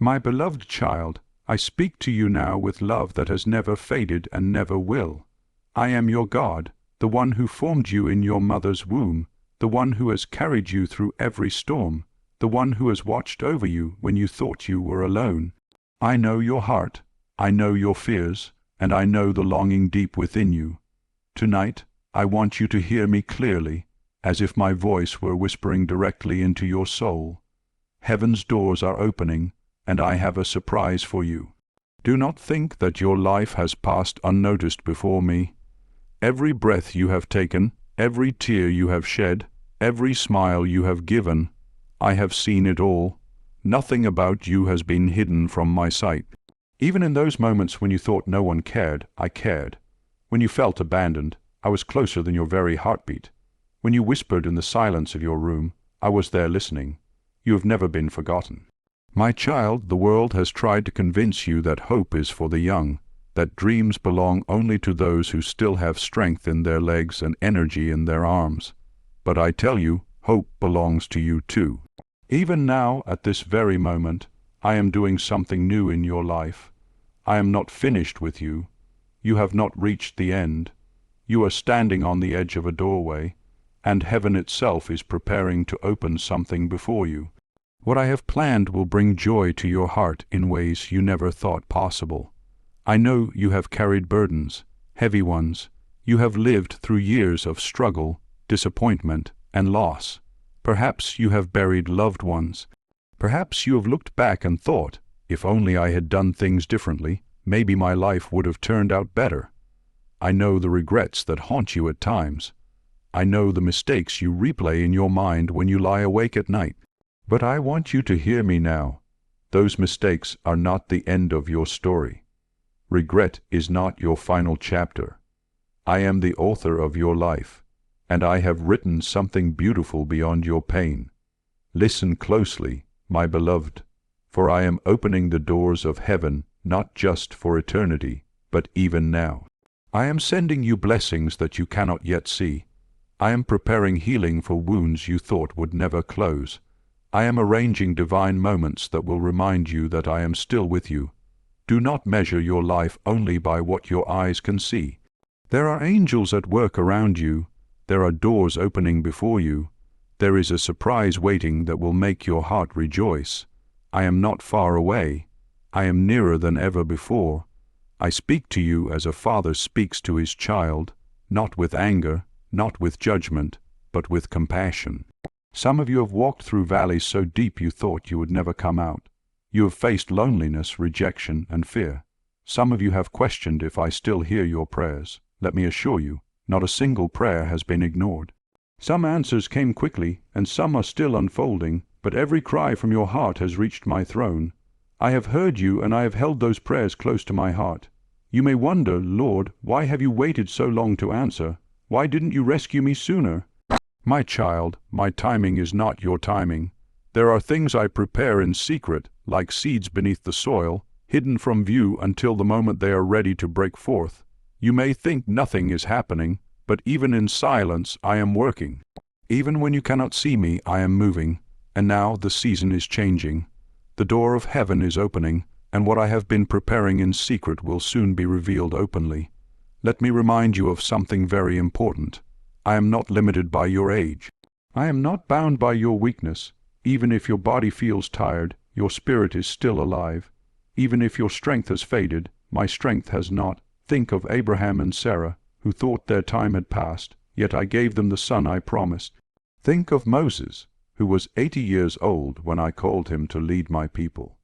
My beloved child, I speak to you now with love that has never faded and never will. I am your God, the one who formed you in your mother's womb, the one who has carried you through every storm, the one who has watched over you when you thought you were alone. I know your heart, I know your fears, and I know the longing deep within you. Tonight, I want you to hear me clearly, as if my voice were whispering directly into your soul. Heaven's doors are opening, and I have a surprise for you. Do not think that your life has passed unnoticed before me. Every breath you have taken, every tear you have shed, every smile you have given, I have seen it all. Nothing about you has been hidden from my sight. Even in those moments when you thought no one cared, I cared. When you felt abandoned, I was closer than your very heartbeat. When you whispered in the silence of your room, I was there listening. You have never been forgotten. My child, the world has tried to convince you that hope is for the young, that dreams belong only to those who still have strength in their legs and energy in their arms. But I tell you, hope belongs to you too. Even now, at this very moment, I am doing something new in your life. I am not finished with you. You have not reached the end. You are standing on the edge of a doorway, and heaven itself is preparing to open something before you. What I have planned will bring joy to your heart in ways you never thought possible. I know you have carried burdens, heavy ones. You have lived through years of struggle, disappointment, and loss. Perhaps you have buried loved ones. Perhaps you have looked back and thought, if only I had done things differently, maybe my life would have turned out better. I know the regrets that haunt you at times. I know the mistakes you replay in your mind when you lie awake at night. But I want you to hear me now. Those mistakes are not the end of your story. Regret is not your final chapter. I am the author of your life, and I have written something beautiful beyond your pain. Listen closely, my beloved, for I am opening the doors of heaven not just for eternity, but even now. I am sending you blessings that you cannot yet see. I am preparing healing for wounds you thought would never close. I am arranging divine moments that will remind you that I am still with you. Do not measure your life only by what your eyes can see. There are angels at work around you. There are doors opening before you. There is a surprise waiting that will make your heart rejoice. I am not far away. I am nearer than ever before. I speak to you as a father speaks to his child, not with anger, not with judgment, but with compassion. Some of you have walked through valleys so deep you thought you would never come out. You have faced loneliness, rejection, and fear. Some of you have questioned if I still hear your prayers. Let me assure you, not a single prayer has been ignored. Some answers came quickly, and some are still unfolding, but every cry from your heart has reached my throne. I have heard you, and I have held those prayers close to my heart. You may wonder, Lord, why have you waited so long to answer? Why didn't you rescue me sooner? My child, my timing is not your timing. There are things I prepare in secret, like seeds beneath the soil, hidden from view until the moment they are ready to break forth. You may think nothing is happening, but even in silence I am working. Even when you cannot see me, I am moving, and now the season is changing. The door of heaven is opening, and what I have been preparing in secret will soon be revealed openly. Let me remind you of something very important. I am not limited by your age. I am not bound by your weakness. Even if your body feels tired, your spirit is still alive. Even if your strength has faded, my strength has not. Think of Abraham and Sarah, who thought their time had passed, yet I gave them the son I promised. Think of Moses, who was 80 years old when I called him to lead my people.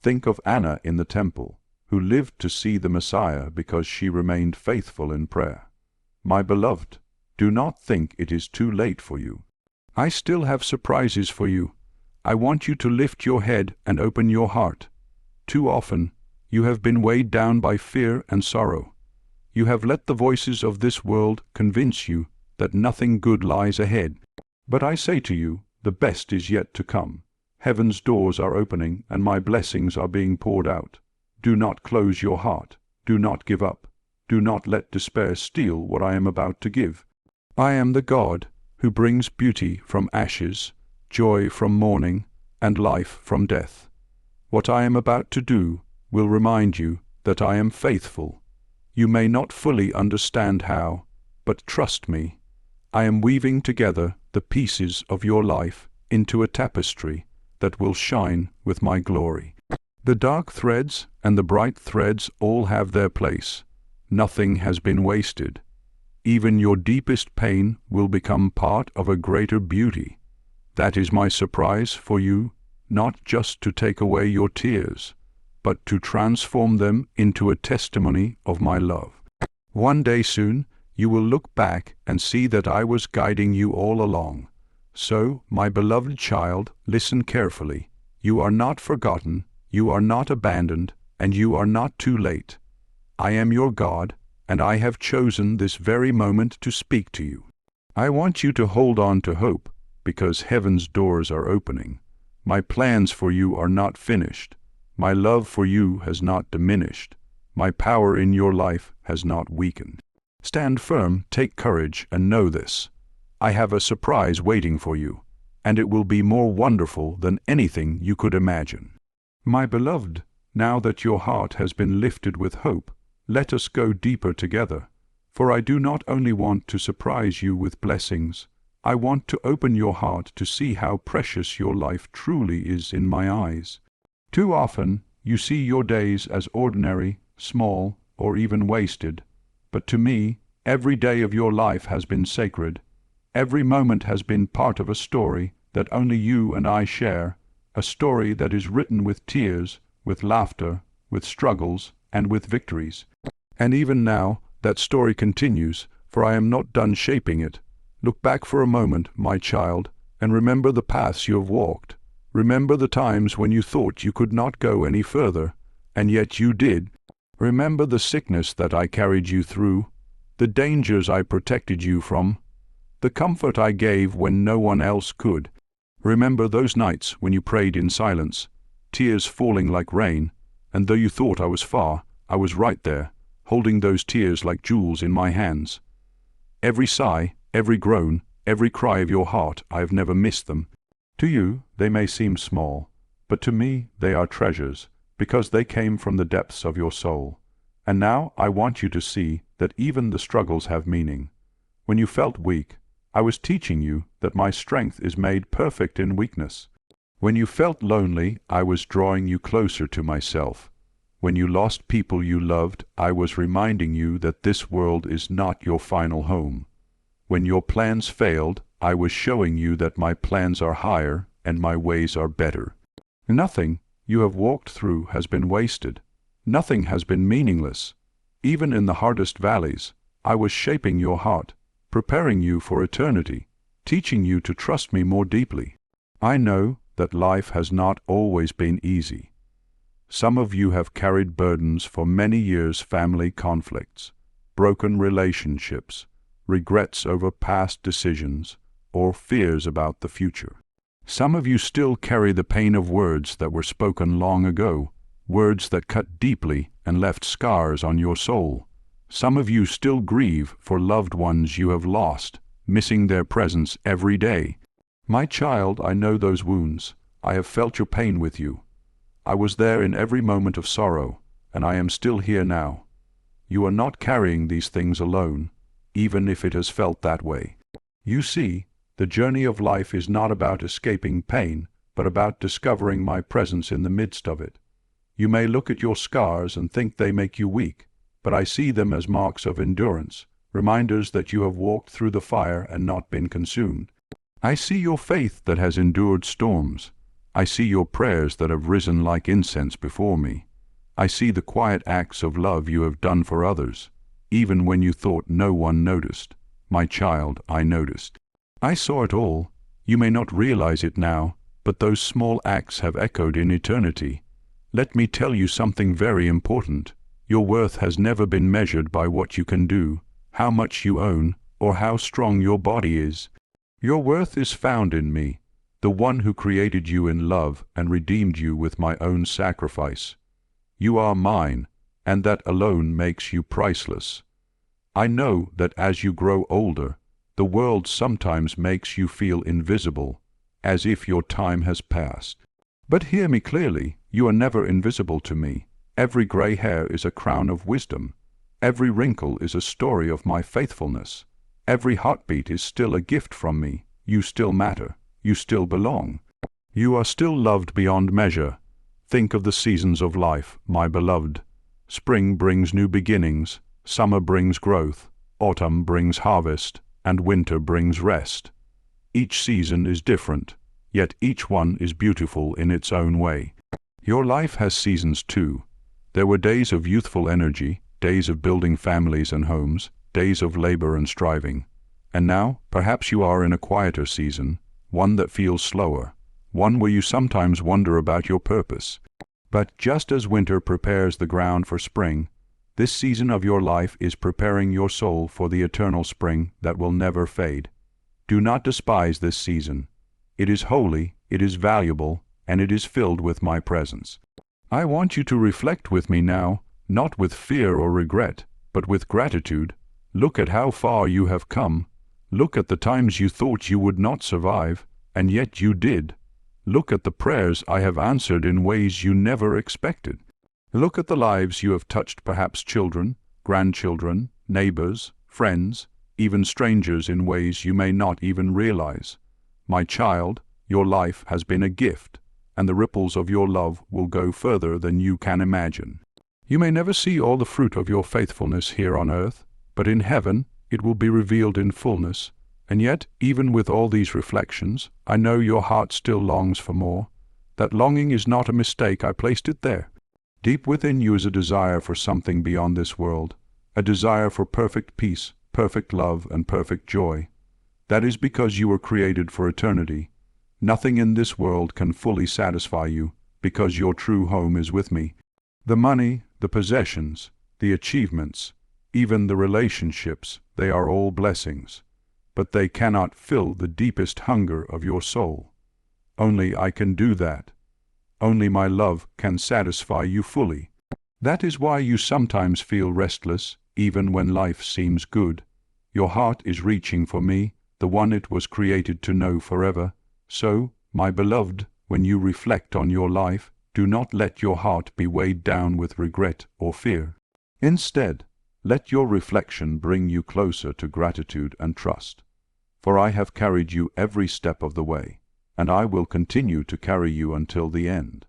Think of Anna in the temple, who lived to see the Messiah because she remained faithful in prayer. My beloved, do not think it is too late for you. I still have surprises for you. I want you to lift your head and open your heart. Too often, you have been weighed down by fear and sorrow. You have let the voices of this world convince you that nothing good lies ahead. But I say to you, the best is yet to come. Heaven's doors are opening and my blessings are being poured out. Do not close your heart. Do not give up. Do not let despair steal what I am about to give. I am the God who brings beauty from ashes, joy from mourning, and life from death. What I am about to do will remind you that I am faithful. You may not fully understand how, but trust me. I am weaving together the pieces of your life into a tapestry that will shine with my glory. The dark threads and the bright threads all have their place. Nothing has been wasted. Even your deepest pain will become part of a greater beauty. That is my surprise for you, not just to take away your tears, but to transform them into a testimony of my love. One day soon, you will look back and see that I was guiding you all along. So, my beloved child, listen carefully. You are not forgotten, you are not abandoned, and you are not too late. I am your God, and I have chosen this very moment to speak to you. I want you to hold on to hope, because heaven's doors are opening. My plans for you are not finished. My love for you has not diminished. My power in your life has not weakened. Stand firm, take courage, and know this. I have a surprise waiting for you, and it will be more wonderful than anything you could imagine. My beloved, now that your heart has been lifted with hope, let us go deeper together, for I do not only want to surprise you with blessings, I want to open your heart to see how precious your life truly is in my eyes. Too often, you see your days as ordinary, small, or even wasted, but to me, every day of your life has been sacred. Every moment has been part of a story that only you and I share, a story that is written with tears, with laughter, with struggles, and with victories. And even now, that story continues, for I am not done shaping it. Look back for a moment, my child, and remember the paths you have walked. Remember the times when you thought you could not go any further, and yet you did. Remember the sickness that I carried you through, the dangers I protected you from, the comfort I gave when no one else could. Remember those nights when you prayed in silence, tears falling like rain, and though you thought I was far, I was right there, holding those tears like jewels in my hands. Every sigh, every groan, every cry of your heart, I have never missed them. To you, they may seem small, but to me they are treasures, because they came from the depths of your soul. And now I want you to see that even the struggles have meaning. When you felt weak, I was teaching you that my strength is made perfect in weakness. When you felt lonely, I was drawing you closer to myself. When you lost people you loved, I was reminding you that this world is not your final home. When your plans failed, I was showing you that my plans are higher and my ways are better. Nothing you have walked through has been wasted. Nothing has been meaningless. Even in the hardest valleys, I was shaping your heart, preparing you for eternity, teaching you to trust me more deeply. I know that life has not always been easy. Some of you have carried burdens for many years: family conflicts, broken relationships, regrets over past decisions, or fears about the future. Some of you still carry the pain of words that were spoken long ago, words that cut deeply and left scars on your soul. Some of you still grieve for loved ones you have lost, missing their presence every day. My child, I know those wounds. I have felt your pain with you. I was there in every moment of sorrow, and I am still here now. You are not carrying these things alone, even if it has felt that way. You see, the journey of life is not about escaping pain, but about discovering my presence in the midst of it. You may look at your scars and think they make you weak, but I see them as marks of endurance, reminders that you have walked through the fire and not been consumed. I see your faith that has endured storms. I see your prayers that have risen like incense before me. I see the quiet acts of love you have done for others, even when you thought no one noticed. My child, I noticed. I saw it all. You may not realize it now, but those small acts have echoed in eternity. Let me tell you something very important. Your worth has never been measured by what you can do, how much you own, or how strong your body is. Your worth is found in me, the one who created you in love and redeemed you with my own sacrifice. You are mine, and that alone makes you priceless. I know that as you grow older, the world sometimes makes you feel invisible, as if your time has passed. But hear me clearly, You are never invisible to me. Every gray hair is a crown of wisdom. Every wrinkle is a story of my faithfulness. Every heartbeat is still a gift from me. You still matter. You still belong. You are still loved beyond measure. Think of the seasons of life, my beloved. Spring brings new beginnings, summer brings growth, autumn brings harvest, and winter brings rest. Each season is different, yet each one is beautiful in its own way. Your life has seasons too. There were days of youthful energy, days of building families and homes, days of labor and striving. And now, perhaps you are in a quieter season, one that feels slower, one where you sometimes wonder about your purpose. But just as winter prepares the ground for spring, this season of your life is preparing your soul for the eternal spring that will never fade. Do not despise this season. It is holy, it is valuable, and it is filled with my presence. I want you to reflect with me now, not with fear or regret, but with gratitude. Look at how far you have come. Look at the times you thought you would not survive, and yet you did. Look at the prayers I have answered in ways you never expected. Look at the lives you have touched, perhaps children, grandchildren, neighbors, friends, even strangers in ways you may not even realize. My child, your life has been a gift, and the ripples of your love will go further than you can imagine. You may never see all the fruit of your faithfulness here on earth, but in heaven it will be revealed in fullness. And yet, even with all these reflections, I know your heart still longs for more. That longing is not a mistake. I placed it there. Deep within you is a desire for something beyond this world, a desire for perfect peace, perfect love, and perfect joy. That is because you were created for eternity. Nothing in this world can fully satisfy you, because your true home is with me. The money, the possessions, the achievements, even the relationships, they are all blessings. But they cannot fill the deepest hunger of your soul. Only I can do that. Only my love can satisfy you fully. That is why you sometimes feel restless, even when life seems good. Your heart is reaching for me, the one it was created to know forever. So, my beloved, when you reflect on your life, do not let your heart be weighed down with regret or fear. Instead, let your reflection bring you closer to gratitude and trust. For I have carried you every step of the way, and I will continue to carry you until the end.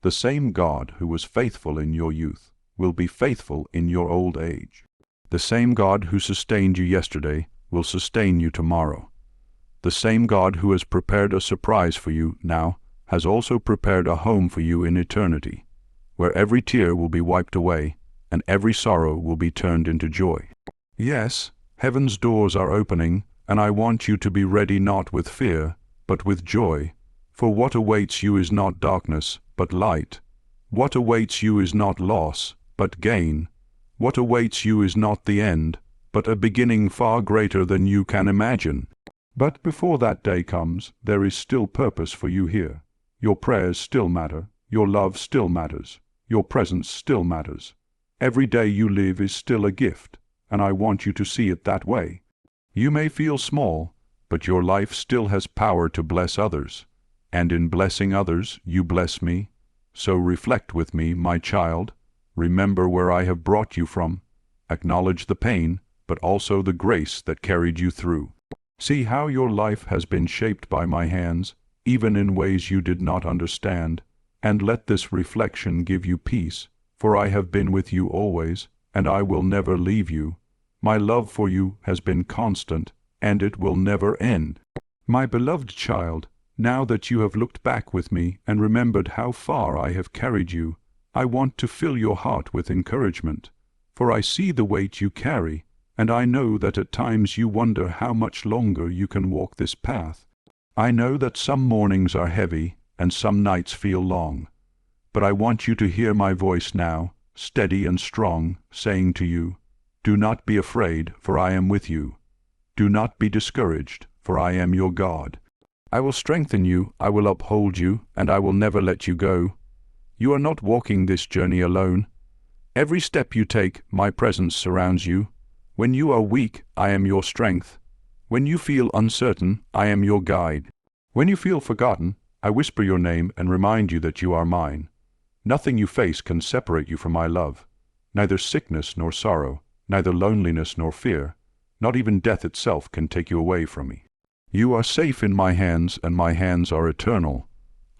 The same God who was faithful in your youth will be faithful in your old age. The same God who sustained you yesterday will sustain you tomorrow. The same God who has prepared a surprise for you now has also prepared a home for you in eternity, where every tear will be wiped away and every sorrow will be turned into joy. Yes, heaven's doors are opening, and I want you to be ready not with fear, but with joy. For what awaits you is not darkness, but light. What awaits you is not loss, but gain. What awaits you is not the end, but a beginning far greater than you can imagine. But before that day comes, there is still purpose for you here. Your prayers still matter, your love still matters, your presence still matters. Every day you live is still a gift, and I want you to see it that way. You may feel small, but your life still has power to bless others, and in blessing others you bless me. So reflect with me, my child. Remember where I have brought you from. Acknowledge the pain, but also the grace that carried you through. See how your life has been shaped by my hands, even in ways you did not understand, and let this reflection give you peace, for I have been with you always, and I will never leave you. My love for you has been constant, and it will never end. My beloved child, now that you have looked back with me and remembered how far I have carried you, I want to fill your heart with encouragement, for I see the weight you carry, and I know that at times you wonder how much longer you can walk this path. I know that some mornings are heavy and some nights feel long, but I want you to hear my voice now, steady and strong, saying to you, do not be afraid, for I am with you. Do not be discouraged, for I am your God. I will strengthen you, I will uphold you, and I will never let you go. You are not walking this journey alone. Every step you take, my presence surrounds you. When you are weak, I am your strength. When you feel uncertain, I am your guide. When you feel forgotten, I whisper your name and remind you that you are mine. Nothing you face can separate you from my love. Neither sickness nor sorrow, neither loneliness nor fear, not even death itself can take you away from me. You are safe in my hands, and my hands are eternal.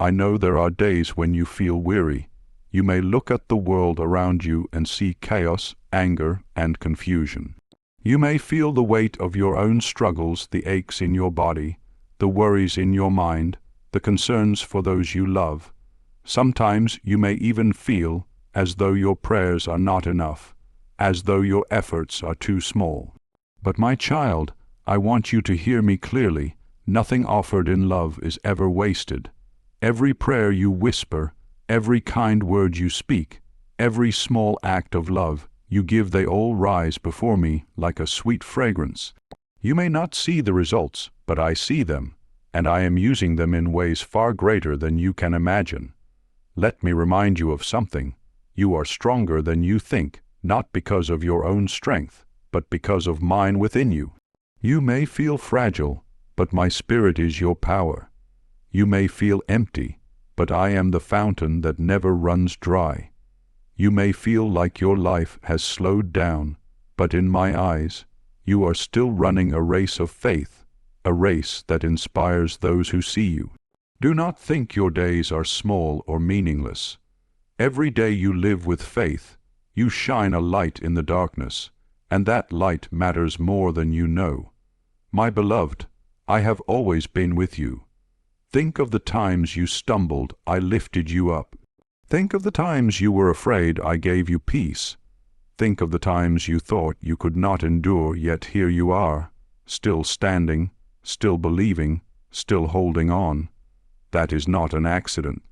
I know there are days when you feel weary. You may look at the world around you and see chaos, anger, and confusion. You may feel the weight of your own struggles, the aches in your body, the worries in your mind, the concerns for those you love. Sometimes you may even feel as though your prayers are not enough, as though your efforts are too small. But my child, I want you to hear me clearly. Nothing offered in love is ever wasted. Every prayer you whisper, every kind word you speak, every small act of love you give, they all rise before me like a sweet fragrance. You may not see the results, but I see them, and I am using them in ways far greater than you can imagine. Let me remind you of something. You are stronger than you think, not because of your own strength, but because of mine within you. You may feel fragile, but my spirit is your power. You may feel empty, but I am the fountain that never runs dry. You may feel like your life has slowed down, but in my eyes, you are still running a race of faith, a race that inspires those who see you. Do not think your days are small or meaningless. Every day you live with faith, you shine a light in the darkness, and that light matters more than you know. My beloved, I have always been with you. Think of the times you stumbled, I lifted you up. Think of the times you were afraid, I gave you peace. Think of the times you thought you could not endure, yet here you are, still standing, still believing, still holding on. That is not an accident.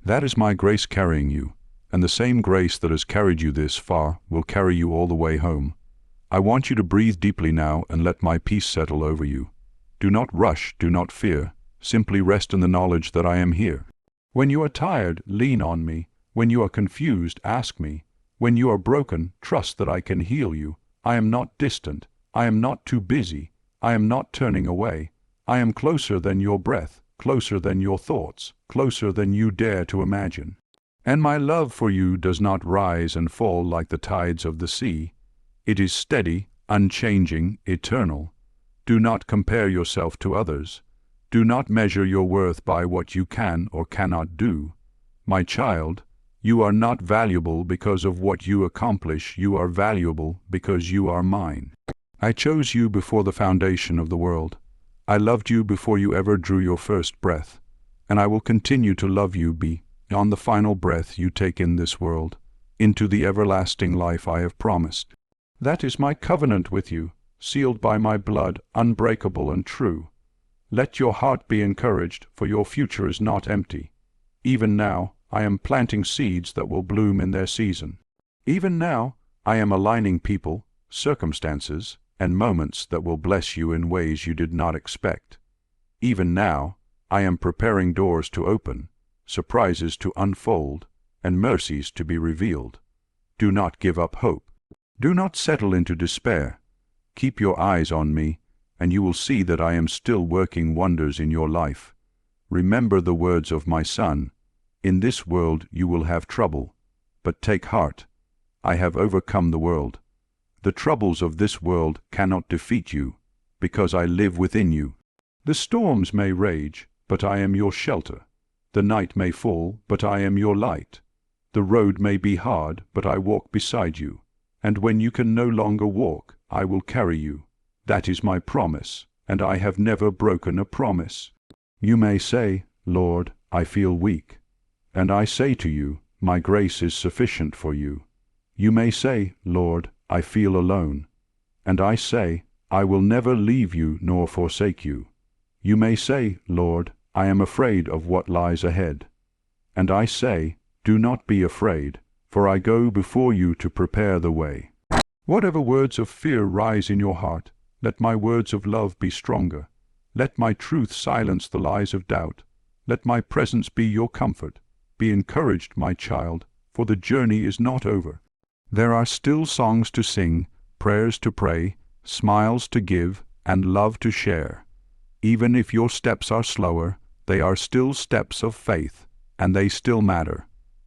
That is my grace carrying you, and the same grace that has carried you this far will carry you all the way home. I want you to breathe deeply now and let my peace settle over you. Do not rush, do not fear. Simply rest in the knowledge that I am here. When you are tired, lean on me. When you are confused, ask me. When you are broken, trust that I can heal you. I am not distant. I am not too busy. I am not turning away. I am closer than your breath, closer than your thoughts, closer than you dare to imagine. And my love for you does not rise and fall like the tides of the sea. It is steady, unchanging, eternal. Do not compare yourself to others. Do not measure your worth by what you can or cannot do. My child, you are not valuable because of what you accomplish. You are valuable because you are mine. I chose you before the foundation of the world. I loved you before you ever drew your first breath, and I will continue to love you beyond the final breath you take in this world, into the everlasting life I have promised. That is my covenant with you, sealed by my blood, unbreakable and true. Let your heart be encouraged, for your future is not empty. Even now, I am planting seeds that will bloom in their season. Even now, I am aligning people, circumstances, and moments that will bless you in ways you did not expect. Even now, I am preparing doors to open, surprises to unfold, and mercies to be revealed. Do not give up hope. Do not settle into despair. Keep your eyes on me, and you will see that I am still working wonders in your life. Remember the words of my Son. In this world you will have trouble, but take heart. I have overcome the world. The troubles of this world cannot defeat you, because I live within you. The storms may rage, but I am your shelter. The night may fall, but I am your light. The road may be hard, but I walk beside you. And when you can no longer walk, I will carry you. That is my promise, and I have never broken a promise. You may say, Lord, I feel weak. And I say to you, my grace is sufficient for you. You may say, Lord, I feel alone. And I say, I will never leave you nor forsake you. You may say, Lord, I am afraid of what lies ahead. And I say, do not be afraid, for I go before you to prepare the way. Whatever words of fear rise in your heart, let my words of love be stronger. Let my truth silence the lies of doubt. Let my presence be your comfort. Be encouraged, my child, for the journey is not over. There are still songs to sing, prayers to pray, smiles to give, and love to share. Even if your steps are slower, they are still steps of faith, and they still matter.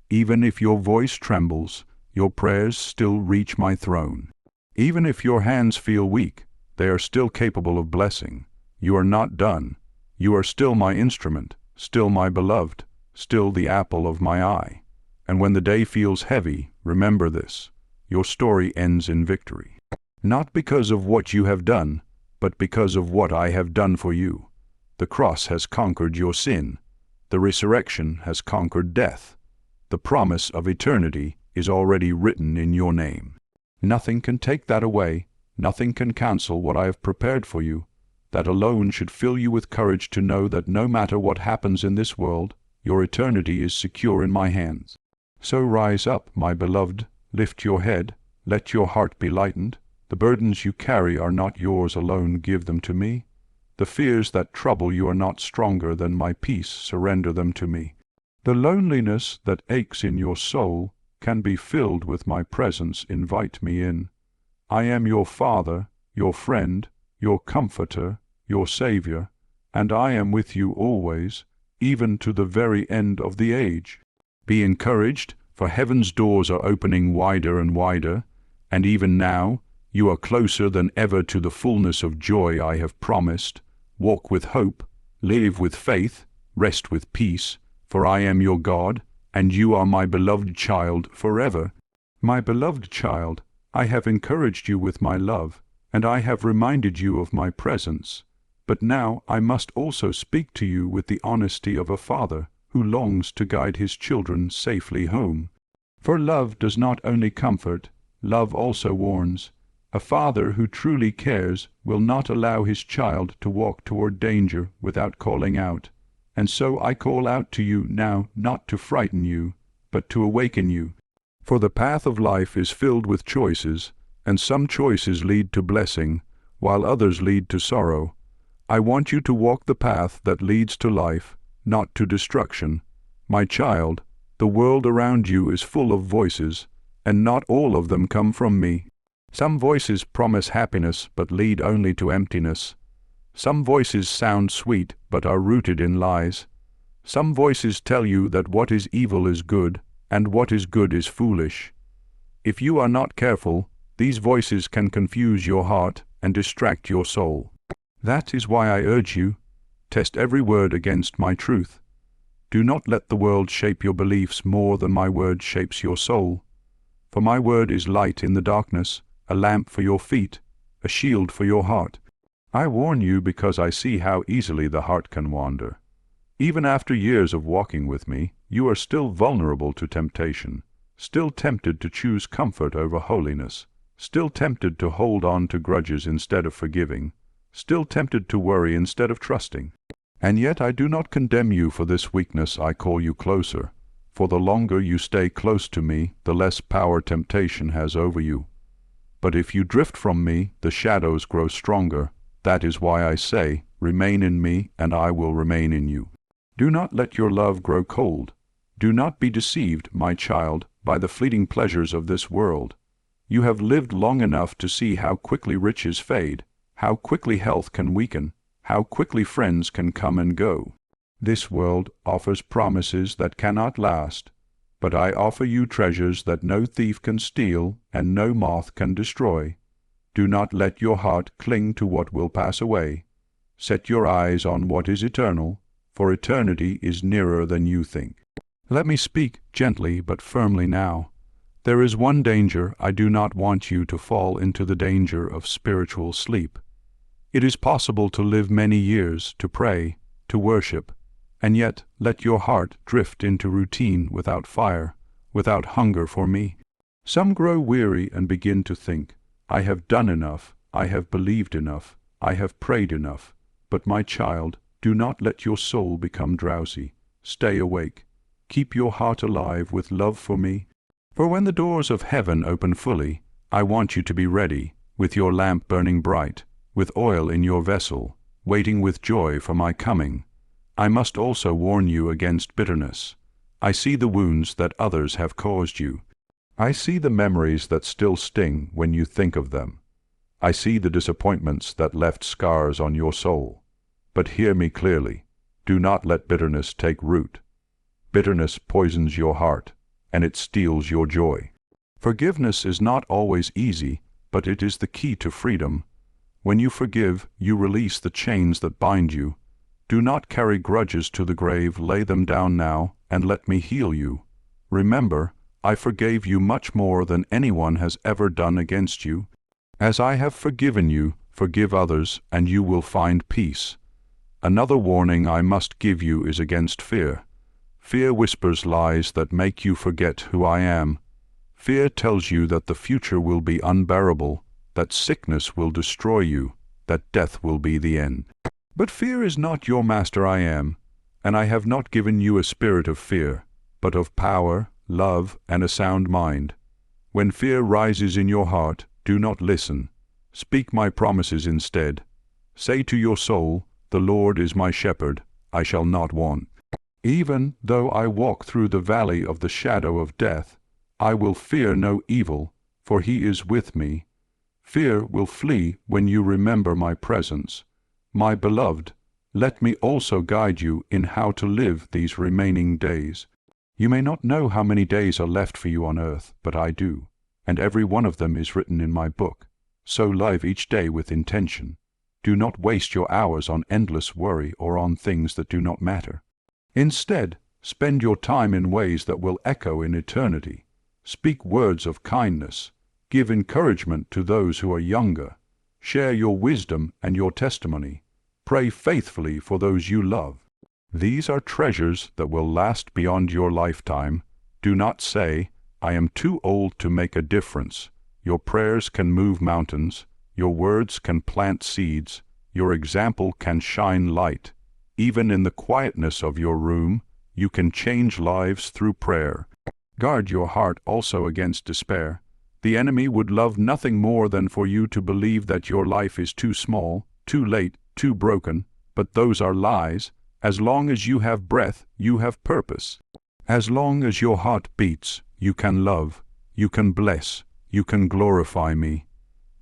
Even if your voice trembles, your prayers still reach my throne. Even if your hands feel weak, they are still capable of blessing. You are not done. You are still my instrument, still my beloved, still the apple of my eye. And when the day feels heavy, remember this: your story ends in victory. Not because of what you have done, but because of what I have done for you. The cross has conquered your sin. The resurrection has conquered death. The promise of eternity is already written in your name. Nothing can take that away. Nothing can cancel what I have prepared for you. That alone should fill you with courage to know that no matter what happens in this world, your eternity is secure in my hands. So rise up, my beloved, lift your head, let your heart be lightened. The burdens you carry are not yours alone, give them to me. The fears that trouble you are not stronger than my peace, surrender them to me. The loneliness that aches in your soul can be filled with my presence, invite me in. I am your Father, your friend, your Comforter, your Savior, and I am with you always, even to the very end of the age. Be encouraged, for heaven's doors are opening wider and wider, and even now you are closer than ever to the fullness of joy I have promised. Walk with hope, live with faith, rest with peace, for I am your God, and you are my beloved child forever. My beloved child, I have encouraged you with my love, and I have reminded you of my presence. But now I must also speak to you with the honesty of a father who longs to guide his children safely home. For love does not only comfort, love also warns. A father who truly cares will not allow his child to walk toward danger without calling out. And so I call out to you now, not to frighten you, but to awaken you. For the path of life is filled with choices, and some choices lead to blessing, while others lead to sorrow. I want you to walk the path that leads to life, not to destruction. My child, the world around you is full of voices, and not all of them come from me. Some voices promise happiness but lead only to emptiness. Some voices sound sweet but are rooted in lies. Some voices tell you that what is evil is good, and what is good is foolish. If you are not careful, these voices can confuse your heart and distract your soul. That is why I urge you, test every word against my truth. Do not let the world shape your beliefs more than my word shapes your soul. For my word is light in the darkness, a lamp for your feet, a shield for your heart. I warn you because I see how easily the heart can wander. Even after years of walking with me, you are still vulnerable to temptation, still tempted to choose comfort over holiness, still tempted to hold on to grudges instead of forgiving, still tempted to worry instead of trusting. And yet I do not condemn you for this weakness. I call you closer, for the longer you stay close to me, the less power temptation has over you. But if you drift from me, the shadows grow stronger. That is why I say, remain in me, and I will remain in you. Do not let your love grow cold. Do not be deceived, my child, by the fleeting pleasures of this world. You have lived long enough to see how quickly riches fade, how quickly health can weaken, how quickly friends can come and go. This world offers promises that cannot last, but I offer you treasures that no thief can steal and no moth can destroy. Do not let your heart cling to what will pass away. Set your eyes on what is eternal, for eternity is nearer than you think. Let me speak gently but firmly now. There is one danger. I do not want you to fall into the danger of spiritual sleep. It is possible to live many years, to pray, to worship, and yet let your heart drift into routine without fire, without hunger for me. Some grow weary and begin to think, I have done enough, I have believed enough, I have prayed enough. But my child, do not let your soul become drowsy. Stay awake. Keep your heart alive with love for me. For when the doors of heaven open fully, I want you to be ready, with your lamp burning bright, with oil in your vessel, waiting with joy for my coming. I must also warn you against bitterness. I see the wounds that others have caused you. I see the memories that still sting when you think of them. I see the disappointments that left scars on your soul. But hear me clearly. Do not let bitterness take root. Bitterness poisons your heart. and it steals your joy. Forgiveness is not always easy, but it is the key to freedom. When you forgive, you release the chains that bind you. Do not carry grudges to the grave. Lay them down now, and let me heal you. Remember, I forgave you much more than anyone has ever done against you. As I have forgiven you, forgive others, and you will find peace. Another warning I must give you is against fear. Fear whispers lies that make you forget who I am. Fear tells you that the future will be unbearable, that sickness will destroy you, that death will be the end. But fear is not your master. I am, and I have not given you a spirit of fear, but of power, love, and a sound mind. When fear rises in your heart, do not listen. Speak my promises instead. Say to your soul, the Lord is my shepherd, I shall not want. Even though I walk through the valley of the shadow of death, I will fear no evil, for he is with me. Fear will flee when you remember my presence. My beloved, let me also guide you in how to live these remaining days. You may not know how many days are left for you on earth, but I do, and every one of them is written in my book. So live each day with intention. Do not waste your hours on endless worry or on things that do not matter. Instead, spend your time in ways that will echo in eternity. Speak words of kindness. Give encouragement to those who are younger. Share your wisdom and your testimony. Pray faithfully for those you love. These are treasures that will last beyond your lifetime. Do not say, I am too old to make a difference. Your prayers can move mountains. Your words can plant seeds. Your example can shine light. Even in the quietness of your room, you can change lives through prayer. Guard your heart also against despair. The enemy would love nothing more than for you to believe that your life is too small, too late, too broken, but those are lies. As long as you have breath, you have purpose. As long as your heart beats, you can love, you can bless, you can glorify me.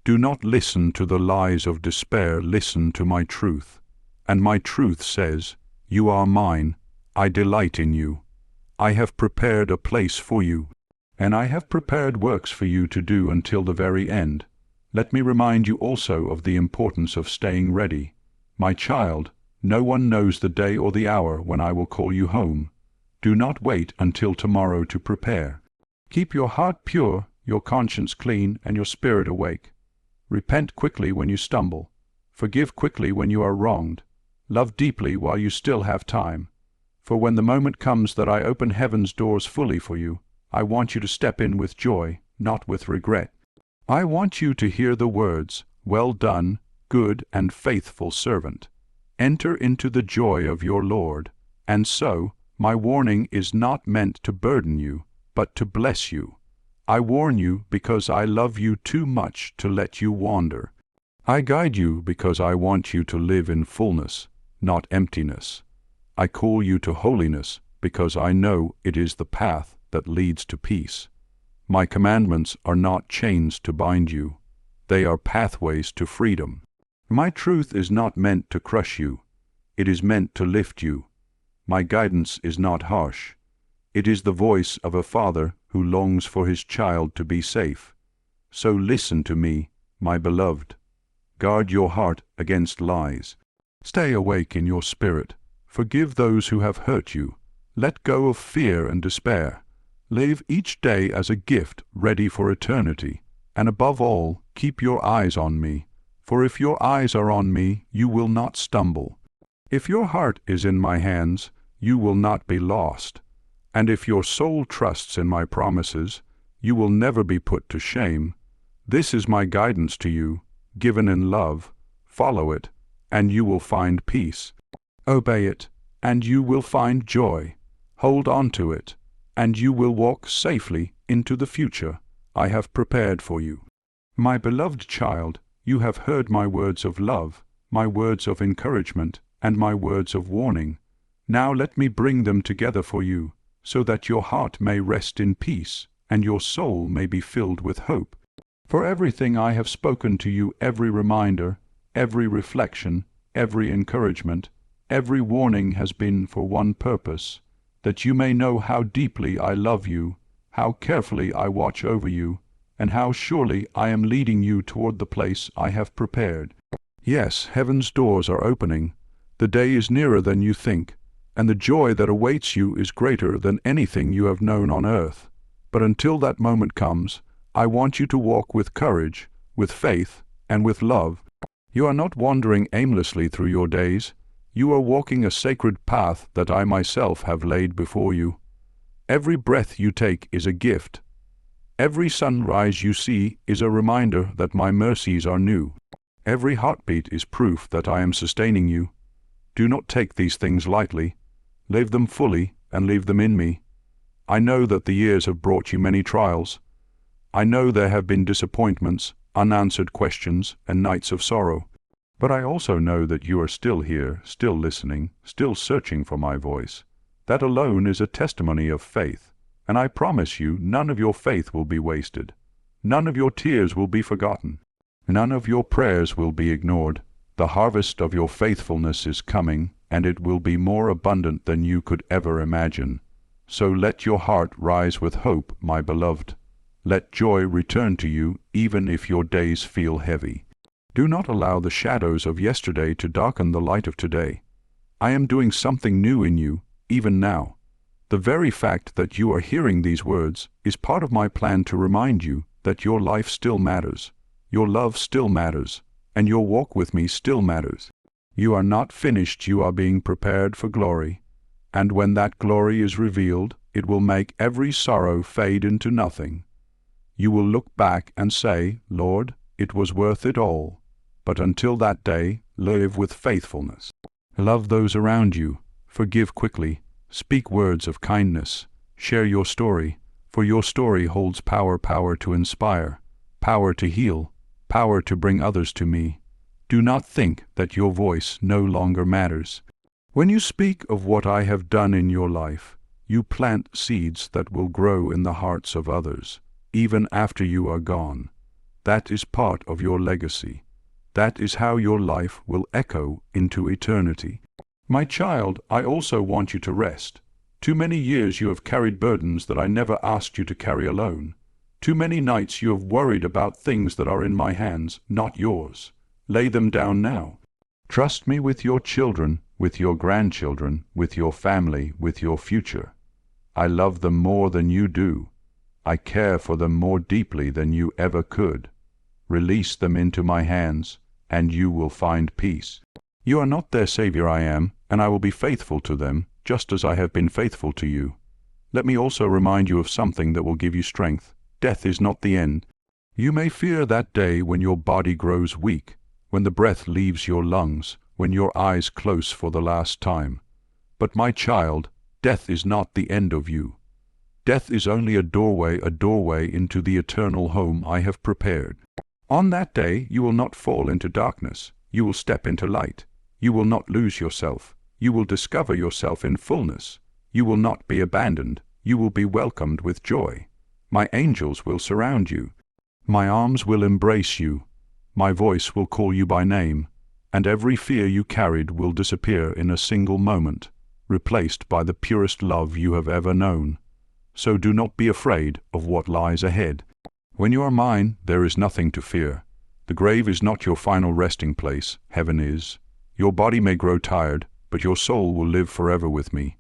Do not listen to the lies of despair, listen to my truth. And my truth says, you are mine, I delight in you. I have prepared a place for you, and I have prepared works for you to do until the very end. Let me remind you also of the importance of staying ready. My child, no one knows the day or the hour when I will call you home. Do not wait until tomorrow to prepare. Keep your heart pure, your conscience clean, and your spirit awake. Repent quickly when you stumble. Forgive quickly when you are wronged. Love deeply while you still have time. For when the moment comes that I open heaven's doors fully for you, I want you to step in with joy, not with regret. I want you to hear the words, well done, good and faithful servant. Enter into the joy of your Lord. And so, my warning is not meant to burden you, but to bless you. I warn you because I love you too much to let you wander. I guide you because I want you to live in fullness, not emptiness. I call you to holiness because I know it is the path that leads to peace. My commandments are not chains to bind you. They are pathways to freedom. My truth is not meant to crush you. It is meant to lift you. My guidance is not harsh. It is the voice of a father who longs for his child to be safe. So listen to me, my beloved. Guard your heart against lies. Stay awake in your spirit. Forgive those who have hurt you. Let go of fear and despair. Live each day as a gift ready for eternity. And above all, keep your eyes on me. For if your eyes are on me, you will not stumble. If your heart is in my hands, you will not be lost. And if your soul trusts in my promises, you will never be put to shame. This is my guidance to you, given in love. Follow it, and you will find peace. Obey it, and you will find joy. Hold on to it, and you will walk safely into the future I have prepared for you. My beloved child, you have heard my words of love, my words of encouragement, and my words of warning. Now let me bring them together for you, so that your heart may rest in peace, and your soul may be filled with hope. For everything I have spoken to you, every reminder, every reflection, every encouragement, every warning has been for one purpose, that you may know how deeply I love you, how carefully I watch over you, and how surely I am leading you toward the place I have prepared. Yes, heaven's doors are opening. The day is nearer than you think, and the joy that awaits you is greater than anything you have known on earth. But until that moment comes, I want you to walk with courage, with faith, and with love. You are not wandering aimlessly through your days. You are walking a sacred path that I myself have laid before you. Every breath you take is a gift. Every sunrise you see is a reminder that my mercies are new. Every heartbeat is proof that I am sustaining you. Do not take these things lightly. Live them fully and leave them in me. I know that the years have brought you many trials. I know there have been disappointments, unanswered questions, and nights of sorrow. But I also know that you are still here, still listening, still searching for my voice. That alone is a testimony of faith, and I promise you none of your faith will be wasted. None of your tears will be forgotten. None of your prayers will be ignored. The harvest of your faithfulness is coming, and it will be more abundant than you could ever imagine. So let your heart rise with hope, my beloved. Let joy return to you, even if your days feel heavy. Do not allow the shadows of yesterday to darken the light of today. I am doing something new in you, even now. The very fact that you are hearing these words is part of my plan to remind you that your life still matters, your love still matters, and your walk with me still matters. You are not finished, you are being prepared for glory. And when that glory is revealed, it will make every sorrow fade into nothing. You will look back and say, Lord, it was worth it all. But until that day, live with faithfulness. Love those around you. Forgive quickly. Speak words of kindness. Share your story, for your story holds power to inspire, power to heal, power to bring others to me. Do not think that your voice no longer matters. When you speak of what I have done in your life, you plant seeds that will grow in the hearts of others, even after you are gone. That is part of your legacy. That is how your life will echo into eternity. My child, I also want you to rest. Too many years you have carried burdens that I never asked you to carry alone. Too many nights you have worried about things that are in my hands, not yours. Lay them down now. Trust me with your children, with your grandchildren, with your family, with your future. I love them more than you do. I care for them more deeply than you ever could. Release them into my hands, and you will find peace. You are not their Savior, I am, and I will be faithful to them, just as I have been faithful to you. Let me also remind you of something that will give you strength. Death is not the end. You may fear that day when your body grows weak, when the breath leaves your lungs, when your eyes close for the last time. But my child, death is not the end of you. Death is only a doorway into the eternal home I have prepared. On that day you will not fall into darkness. You will step into light. You will not lose yourself. You will discover yourself in fullness. You will not be abandoned. You will be welcomed with joy. My angels will surround you. My arms will embrace you. My voice will call you by name, and every fear you carried will disappear in a single moment, replaced by the purest love you have ever known. So do not be afraid of what lies ahead. When you are mine, there is nothing to fear. The grave is not your final resting place, heaven is. Your body may grow tired, but your soul will live forever with me.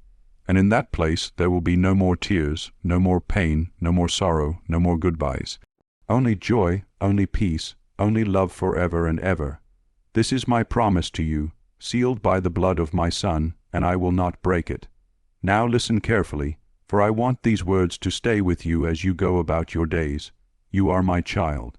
And in that place there will be no more tears, no more pain, no more sorrow, no more goodbyes. Only joy, only peace, only love forever and ever. This is my promise to you, sealed by the blood of my Son, and I will not break it. Now listen carefully, for I want these words to stay with you as you go about your days. You are my child.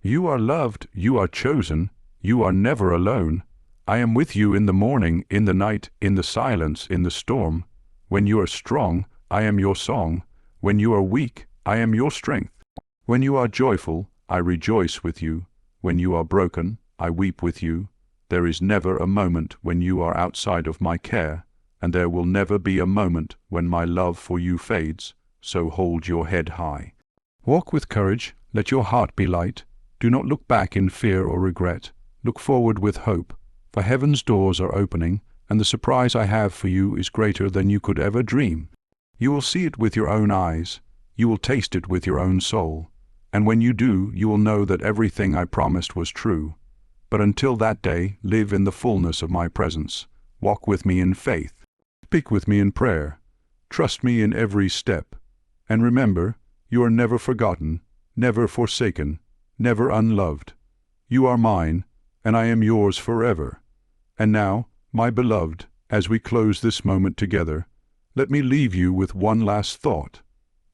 You are loved, you are chosen, you are never alone. I am with you in the morning, in the night, in the silence, in the storm. When you are strong, I am your song. When you are weak, I am your strength. When you are joyful, I rejoice with you. When you are broken, I weep with you. There is never a moment when you are outside of my care, and there will never be a moment when my love for you fades, so hold your head high. Walk with courage, let your heart be light. Do not look back in fear or regret. Look forward with hope, for heaven's doors are opening, and the surprise I have for you is greater than you could ever dream. You will see it with your own eyes. You will taste it with your own soul. And when you do, you will know that everything I promised was true. But until that day, live in the fullness of my presence. Walk with me in faith. Speak with me in prayer. Trust me in every step. And remember, you are never forgotten, never forsaken, never unloved. You are mine, and I am yours forever. And now, my beloved, as we close this moment together, let me leave you with one last thought.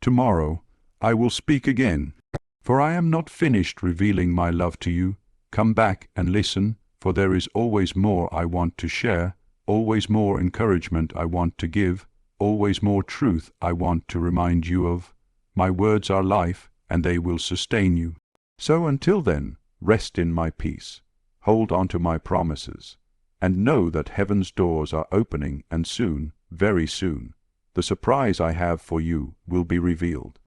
Tomorrow, I will speak again, for I am not finished revealing my love to you. Come back and listen, for there is always more I want to share, always more encouragement I want to give, always more truth I want to remind you of. My words are life, and they will sustain you. So until then, rest in my peace, hold on to my promises, and know that heaven's doors are opening, and soon, very soon, the surprise I have for you will be revealed.